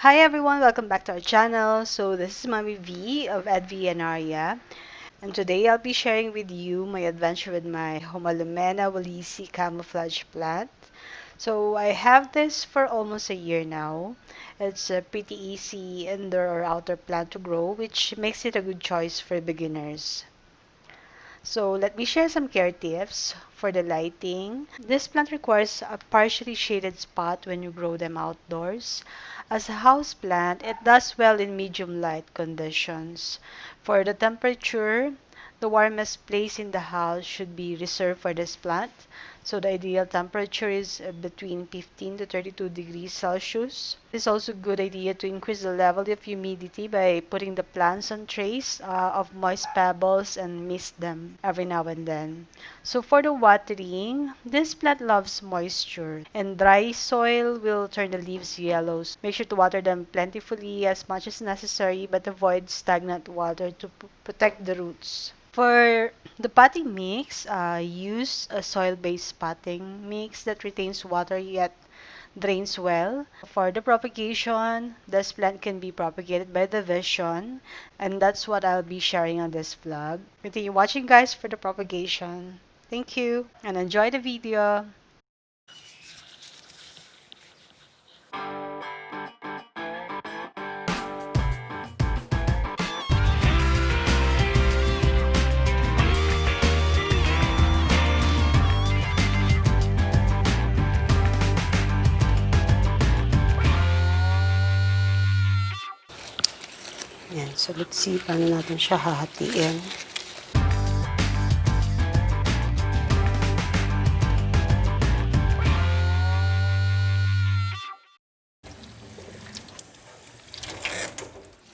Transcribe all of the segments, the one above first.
Hi everyone, welcome back to our channel. So this is Mommy V of EdV and Aria, and today I'll be sharing with you my adventure with my Homalomena Wallisii Camouflage plant. So I have this for almost a year now. It's a pretty easy indoor or outdoor plant to grow, which makes it a good choice for beginners. So let me share some care tips for the lighting. This plant requires a partially shaded spot when you grow them outdoors. As a house plant, it does well in medium light conditions. For the temperature, the warmest place in the house should be reserved for this plant. So the ideal temperature is between 15 to 32 degrees Celsius. It's also a good idea to increase the level of humidity by putting the plants on trays of moist pebbles and mist them every now and then. So for the watering, this plant loves moisture, and dry soil will turn the leaves yellow. Make sure to water them plentifully as much as necessary, but avoid stagnant water to protect the roots. For the potting mix, use a soil-based potting mix that retains water yet drains well. For the propagation, this plant can be propagated by division, and that's what I'll be sharing on this vlog. Continue watching, guys, for the propagation. Thank you, and enjoy the video. Yan, so let's see paano natin siya hahatiin.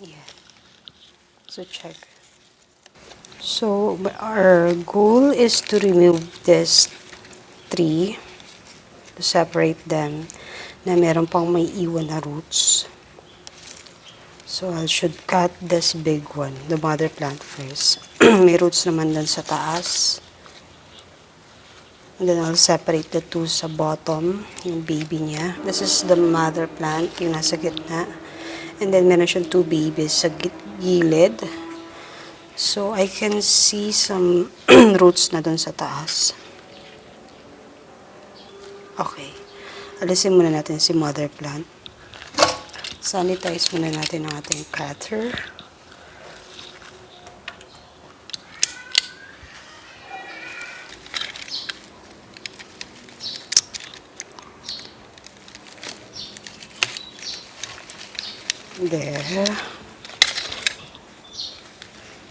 Yeah, so check. So our goal is to remove this tree, to separate them, na meron pang may iwan na roots. So I should cut this big one, the mother plant first. May roots naman dun sa taas. And then I'll separate the two sa bottom, yung baby niya. This is the mother plant, yung nasa gitna. And then meron siyang two babies sa gilid. So I can see some roots na dun sa taas. Okay. Alisin muna natin si mother plant. Sanitize muna natin ang ating cutter. There.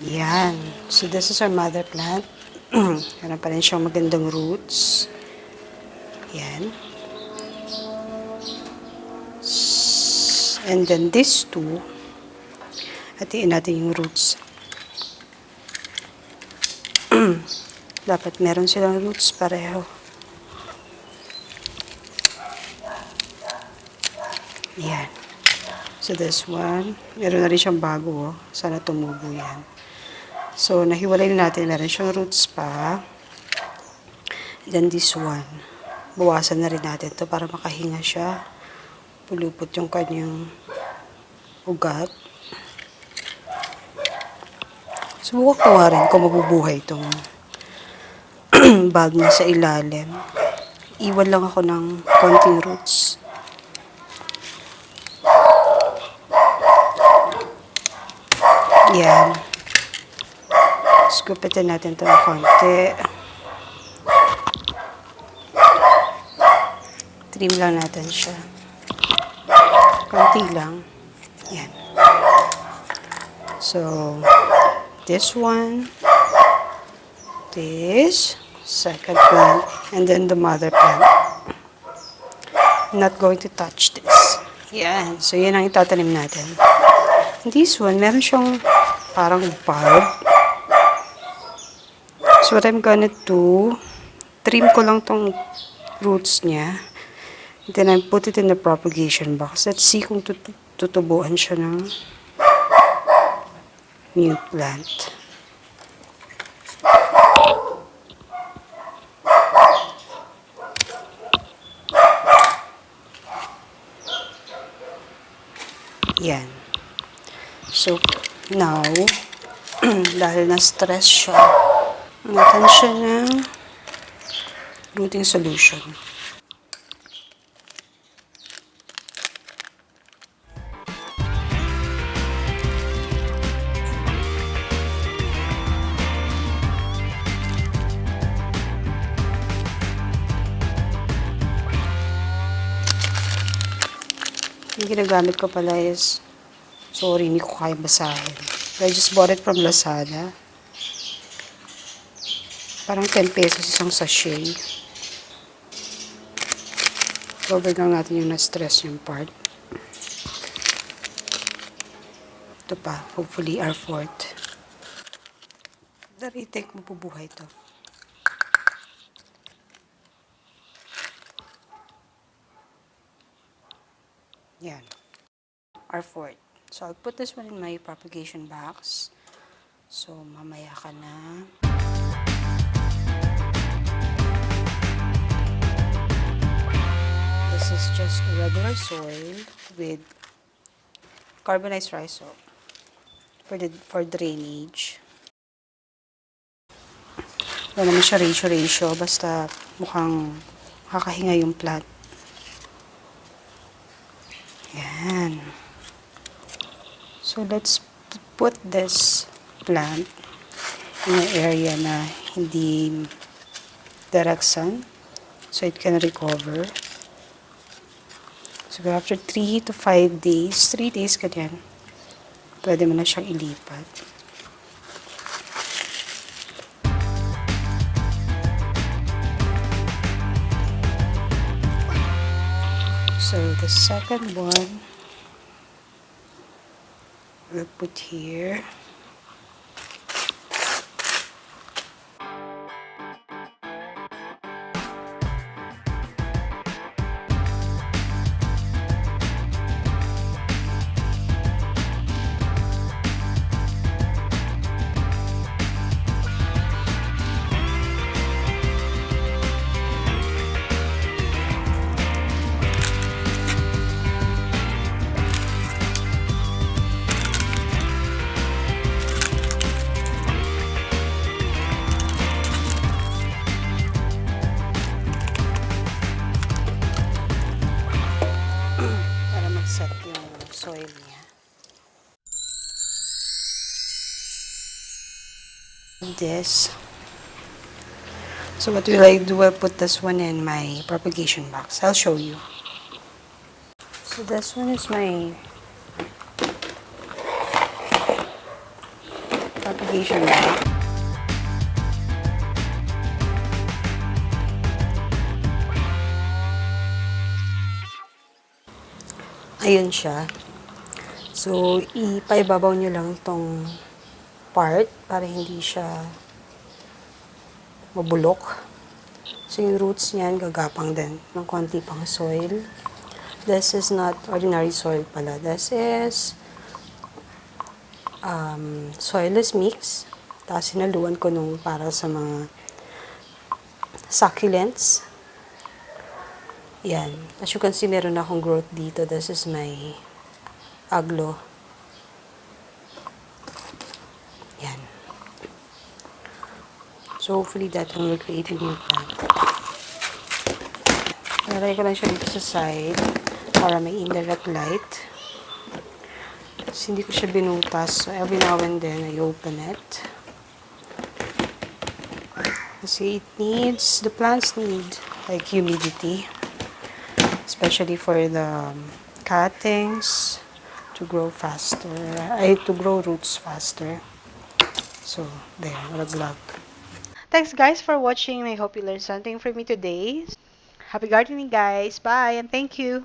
Yan. So this is our mother plant. Meron pa rin siyang magandang roots. Yan. And then these two, hatiin natin yung roots. Dapat meron silang roots pareho. Yan. So this one, meron na rin siyang bago. Sana tumubo yan. So nahiwalay na natin. Meron siyang roots pa. Then this one, bawasan na rin natin to para makahinga siya. Pulupot yung kanyang ugat. Subukan ko nga rin kung mabubuhay itong bulb na sa ilalim. Iwan lang ako ng konting roots. Yan. Skupitin natin ito ng konti. Trim lang natin siya. Konti lang. Yan. So, this one, this, second plant, and then the mother plant. I'm not going to touch this. Yan. So, yan ang itatanim natin. This one, meron siyang parang bulb. So, what I'm gonna do, trim ko lang tong roots niya. Then, I put it in the propagation box. Let's see kung tutubuan siya ng new plant. Yan. So, now, dahil na-stress siya, natin siya ng rooting solution. Yung ginagamit ko pala is, sorry, hindi ko kaya basahin. I just bought it from Lazada. Parang 10 pesos isang sachet. Cover lang natin yung na-stress yung part. Ito pa, hopefully our fourth. Dari-take mo bubuhay ito. Yan. Our fourth. So, I'll put this one in my propagation box. So, mamaya ka na. This is just regular soil with carbonized rice soap for drainage. Wala naman siya ratio, basta mukhang kakahinga yung plant. Yan. So, let's put this plant in an area na hindi direct sun so it can recover. So, after 3 to 5 days, 3 days ganyan, pwede mo na siyang ilipat. So, the second one, we'll put here. Set yung soil niya. This. So what will I do? I'll put this one in my propagation box. I'll show you. So this one is my propagation box. Ayun siya. So, ipaibabaw nyo lang itong part para hindi siya mabulok. So, yung roots niyan gagapang din ng konti pang soil. This is not ordinary soil pala. This is soilless mix. Tapos sinaluan ko nung para sa mga succulents. Yan. As you can see, meron akong growth dito. This is my aglo. Yan. So, hopefully that will create a new plant. Nalagay ko lang siya dito sa side para may indirect light. Kasi hindi ko siya binutas. So, every now and then, I open it. Kasi the plants need like humidity. Especially for the cuttings to grow faster, to grow roots faster. So, there, nalaglag. Thanks guys for watching. I hope you learned something from me today. Happy gardening guys. Bye and thank you.